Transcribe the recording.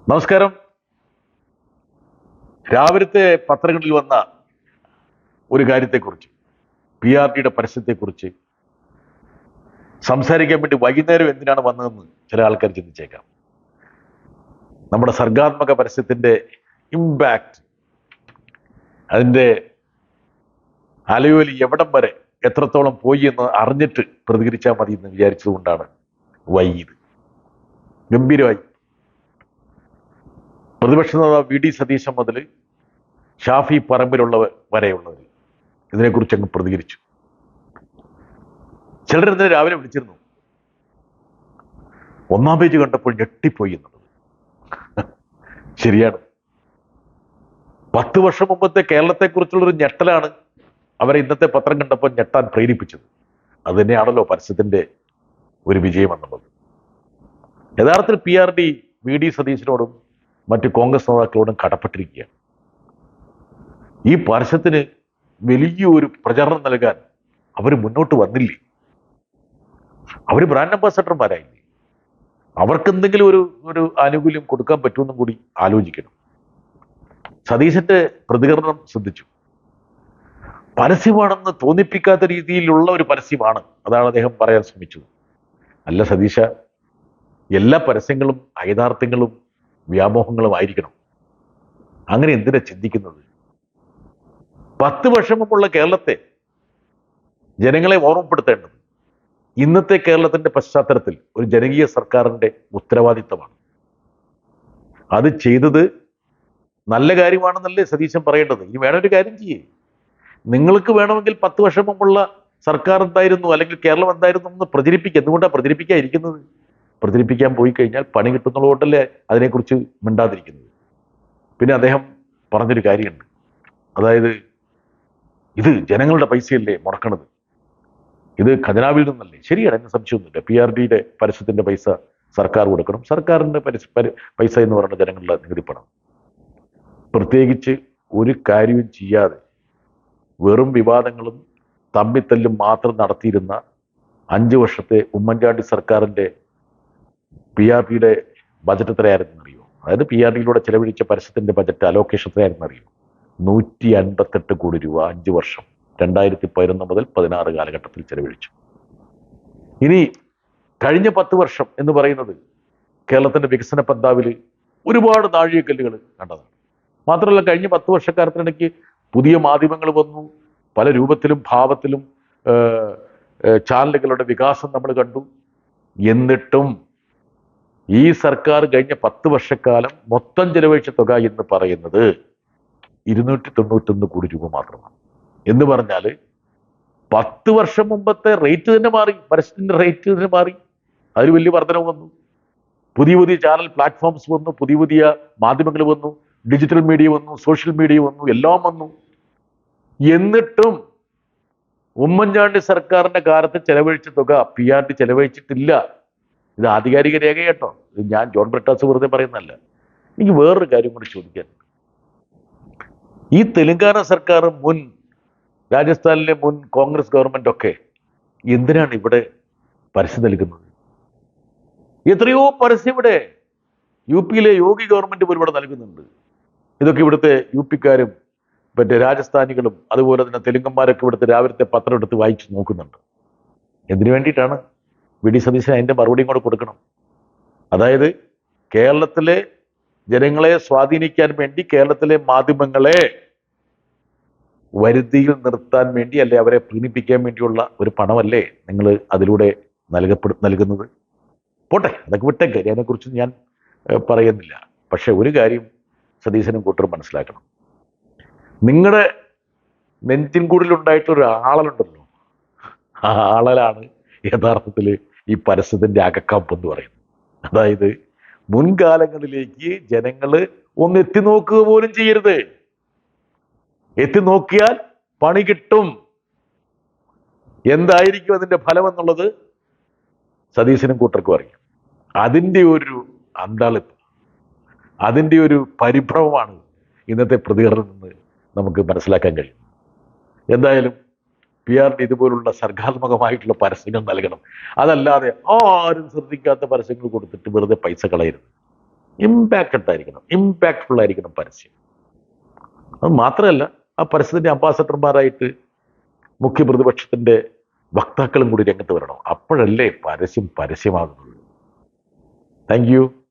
നമസ്കാരം. രാവിലത്തെ പത്രങ്ങളിൽ വന്ന ഒരു കാര്യത്തെക്കുറിച്ച്, PRDയുടെ പരസ്യത്തെക്കുറിച്ച് സംസാരിക്കാൻ വേണ്ടി വൈകുന്നേരം എന്തിനാണ് വന്നതെന്ന് ചില ആൾക്കാർ ചിന്തിച്ചേക്കാം. നമ്മുടെ സർഗാത്മക പരസ്യത്തിന്റെ ഇമ്പാക്റ്റ്, അതിൻ്റെ അലയൊലി എവിടം വരെ എത്രത്തോളം പോയി എന്ന് അറിഞ്ഞിട്ട് പ്രതികരിച്ചാൽ മതി എന്ന് വിചാരിച്ചതുകൊണ്ടാണ് വൈകിയത്. ഗംഭീരമായി പ്രതിപക്ഷ നേതാവ് VD സതീശൻ മുതൽ ഷാഫി പറമ്പിലുള്ളവർ വരെയുള്ളവർ ഇതിനെക്കുറിച്ച് അങ്ങ് പ്രതികരിച്ചു. ചിലർ ഇന്നലെ രാവിലെ വിളിച്ചിരുന്നു. ഒന്നാം പേജ് കണ്ടപ്പോൾ ഞെട്ടിപ്പോയി എന്നുള്ളത് ശരിയാണ്. 10 വർഷം മുമ്പത്തെ കേരളത്തെക്കുറിച്ചുള്ളൊരു ഞെട്ടലാണ് അവരെ ഇന്നത്തെ പത്രം കണ്ടപ്പോൾ ഞെട്ടാൻ പ്രേരിപ്പിച്ചത്. അത് തന്നെയാണല്ലോ പരസ്യത്തിന്റെ ഒരു വിജയം എന്നുള്ളത്. യഥാർത്ഥത്തിൽ PRD VD സതീശനോടും മറ്റ് കോൺഗ്രസ് നേതാക്കളോടും കടപ്പെട്ടിരിക്കുകയാണ്. ഈ പരസ്യത്തിന് വലിയൊരു പ്രചരണം നൽകാൻ അവർ മുന്നോട്ട് വന്നില്ലേ? അവർ ബ്രാൻഡ് അംബാസഡർമാരായില്ലേ? അവർക്ക് എന്തെങ്കിലും ഒരു ആനുകൂല്യം കൊടുക്കാൻ പറ്റുമെന്നും കൂടി ആലോചിക്കണം. സതീശന്റെ പ്രതികരണം ശ്രദ്ധിച്ചു. പരസ്യമാണെന്ന് തോന്നിപ്പിക്കാത്ത രീതിയിലുള്ള ഒരു പരസ്യമാണ്, അതാണ് അദ്ദേഹം പറയാൻ ശ്രമിച്ചത്. അല്ല സതീശ, എല്ലാ പരസ്യങ്ങളും യഥാർത്ഥങ്ങളും വ്യാമോഹങ്ങളും ആയിരിക്കണം. അങ്ങനെ എന്തിനാ ചിന്തിക്കുന്നത്? 10 വർഷം മുമ്പുള്ള കേരളത്തെ ജനങ്ങളെ ഓർമ്മപ്പെടുത്തേണ്ടത് ഇന്നത്തെ കേരളത്തിന്റെ പശ്ചാത്തലത്തിൽ ഒരു ജനകീയ സർക്കാരിന്റെ ഉത്തരവാദിത്തമാണ്. അത് ചെയ്തത് നല്ല കാര്യമാണെന്നല്ലേ സതീശൻ പറയേണ്ടത്. ഇനി വേണൊരു കാര്യം ചെയ്യേ, നിങ്ങൾക്ക് വേണമെങ്കിൽ 10 വർഷം മുമ്പുള്ള സർക്കാർ എന്തായിരുന്നു, അല്ലെങ്കിൽ കേരളം എന്തായിരുന്നു എന്ന് പ്രചരിപ്പിക്കുക. എന്തുകൊണ്ടാണ് പ്രചരിപ്പിക്കാതിരിക്കുന്നത്? പ്രചരിപ്പിക്കാൻ പോയി കഴിഞ്ഞാൽ പണി കിട്ടുന്നതുകൊണ്ടല്ലേ അതിനെക്കുറിച്ച് മിണ്ടാതിരിക്കുന്നത്. പിന്നെ അദ്ദേഹം പറഞ്ഞൊരു കാര്യമുണ്ട്, അതായത് ഇത് ജനങ്ങളുടെ പൈസയല്ലേ മുടക്കണത്, ഇത് ഖജനാവിൽ നിന്നല്ലേ. ശരിയാണ്, അതിന് സംശയമൊന്നുമില്ല. PRDയുടെ പരസ്യത്തിന്റെ പൈസ സർക്കാർ കൊടുക്കണം. സർക്കാരിന്റെ പൈസ എന്ന് പറയുന്ന ജനങ്ങളുടെ നികുതി പണം. പ്രത്യേകിച്ച് ഒരു കാര്യവും ചെയ്യാതെ വെറും വിവാദങ്ങളും തമ്മിത്തല്ലും മാത്രം നടത്തിയിരുന്ന 5 വർഷത്തെ ഉമ്മൻചാണ്ടി സർക്കാരിന്റെ PRDയുടെ ബജറ്റ് എത്രയായിരുന്നു അറിയോ? അതായത് PRDയിലൂടെ ചെലവഴിച്ച പരസ്യത്തിന്റെ ബജറ്റ് അലോക്കേഷൻ എത്രയായിരുന്നു അറിയോ? 158 കോടി രൂപ 5 വർഷം, 2011 മുതൽ 16 കാലഘട്ടത്തിൽ ചെലവഴിച്ചു. ഇനി കഴിഞ്ഞ 10 വർഷം എന്ന് പറയുന്നത് കേരളത്തിന്റെ വികസന പന്താവിൽ ഒരുപാട് നാഴികക്കല്ലുകൾ കണ്ടതാണ്. മാത്രമല്ല, കഴിഞ്ഞ 10 വർഷക്കാലത്തിനിടയ്ക്ക് പുതിയ മാധ്യമങ്ങൾ വന്നു, പല രൂപത്തിലും ഭാവത്തിലും ചാനലുകളുടെ വികാസം നമ്മൾ കണ്ടു. എന്നിട്ടും ഈ സർക്കാർ കഴിഞ്ഞ 10 വർഷക്കാലം മൊത്തം ചെലവഴിച്ച തുക എന്ന് പറയുന്നത് 291 കോടി രൂപ മാത്രമാണ്. എന്ന് പറഞ്ഞാൽ 10 വർഷം മുമ്പത്തെ റേറ്റ് തന്നെ മാറി, പരസ്യത്തിന്റെ റേറ്റ് തന്നെ മാറി. അതിൽ വലിയ വർധനവ് വന്നു. പുതിയ പുതിയ ചാനൽ പ്ലാറ്റ്ഫോംസ് വന്നു, പുതിയ മാധ്യമങ്ങൾ വന്നു, ഡിജിറ്റൽ മീഡിയ വന്നു, സോഷ്യൽ മീഡിയ വന്നു, എല്ലാം വന്നു. എന്നിട്ടും ഉമ്മൻചാണ്ടി സർക്കാരിന്റെ കാലത്ത് ചെലവഴിച്ച തുക PRD ചെലവഴിച്ചിട്ടില്ല. ഇത് ആധികാരിക രേഖ കേട്ടോ. ഇത് ഞാൻ ജോൺ ബ്രിട്ടാസ് വെറുതെ പറയുന്നതല്ല. എനിക്ക് വേറൊരു കാര്യം കൂടി ചോദിക്കാൻ. ഈ തെലങ്കാന സർക്കാർ, മുൻ രാജസ്ഥാനിലെ മുൻ കോൺഗ്രസ് ഗവൺമെന്റ് ഒക്കെ എന്തിനാണ് ഇവിടെ പരസ്യം നൽകുന്നത്? എത്രയോ പരസ്യം ഇവിടെ UP യോഗി ഗവൺമെന്റ് പോലും ഇവിടെ നൽകുന്നുണ്ട്. ഇതൊക്കെ ഇവിടുത്തെ UP-ക്കാരും മറ്റേ രാജസ്ഥാനികളും അതുപോലെ തന്നെ തെലുങ്കന്മാരൊക്കെ ഇവിടുത്തെ രാവിലത്തെ പത്രം എടുത്ത് വായിച്ചു നോക്കുന്നുണ്ട്. എന്തിനു വേണ്ടിയിട്ടാണ്? VD സതീശൻ അതിന്റെ മറുപടിയും കൂടെ കൊടുക്കണം. അതായത് കേരളത്തിലെ ജനങ്ങളെ സ്വാധീനിക്കാൻ വേണ്ടി, കേരളത്തിലെ മാധ്യമങ്ങളെ വരുതിയിൽ നിർത്താൻ വേണ്ടി, അല്ലെ അവരെ പ്രീണിപ്പിക്കാൻ വേണ്ടിയുള്ള ഒരു പണമല്ലേ നിങ്ങൾ അതിലൂടെ നൽകുന്നത്? പോട്ടെ, അതൊക്കെ വിട്ടേക്ക്, അതിനെക്കുറിച്ച് ഞാൻ പറയുന്നില്ല. പക്ഷെ ഒരു കാര്യം സതീശനും കൂട്ടരും മനസ്സിലാക്കണം. നിങ്ങളുടെ നെഞ്ചിൻ കൂടിലുണ്ടായിട്ടൊരു ആളലുണ്ടല്ലോ, ആ ആളലാണ് യഥാർത്ഥത്തിൽ ഈ പരസ്യത്തിന്റെ അകക്കാമ്പ് എന്ന് പറയുന്നത്. അതായത് മുൻകാലങ്ങളിലേക്ക് ജനങ്ങൾ ഒന്ന് എത്തി നോക്കുക പോലും ചെയ്യരുത്. എത്തി നോക്കിയാൽ പണി കിട്ടും. എന്തായിരിക്കും അതിന്റെ ഫലം എന്നുള്ളത് സതീശനും കൂട്ടർക്കും അറിയാം. അതിൻ്റെ ഒരു അന്താളിപ്പ്, അതിൻ്റെ ഒരു പരിഭ്രമമാണ് ഇന്നത്തെ പ്രതികരണം നിന്ന് നമുക്ക് മനസ്സിലാക്കാൻ കഴിയും. എന്തായാലും PRD ഇതുപോലുള്ള സർഗാത്മകമായിട്ടുള്ള പരസ്യങ്ങൾ നൽകണം. അതല്ലാതെ ആരും ശ്രദ്ധിക്കാത്ത പരസ്യങ്ങൾ കൊടുത്തിട്ട് വെറുതെ പൈസ കളയരുത്. ഇമ്പാക്റ്റഡ് ആയിരിക്കണം, ഇമ്പാക്റ്റ്ഫുൾ ആയിരിക്കണം പരസ്യം. അത് മാത്രമല്ല, ആ പരസ്യത്തിന്റെ അംബാസഡർമാരായിട്ട് മുഖ്യ പ്രതിപക്ഷത്തിന്റെ വക്താക്കളും കൂടി രംഗത്ത് വരണം. അപ്പോഴല്ലേ പരസ്യം പരസ്യമാകുന്നത്. Thank you.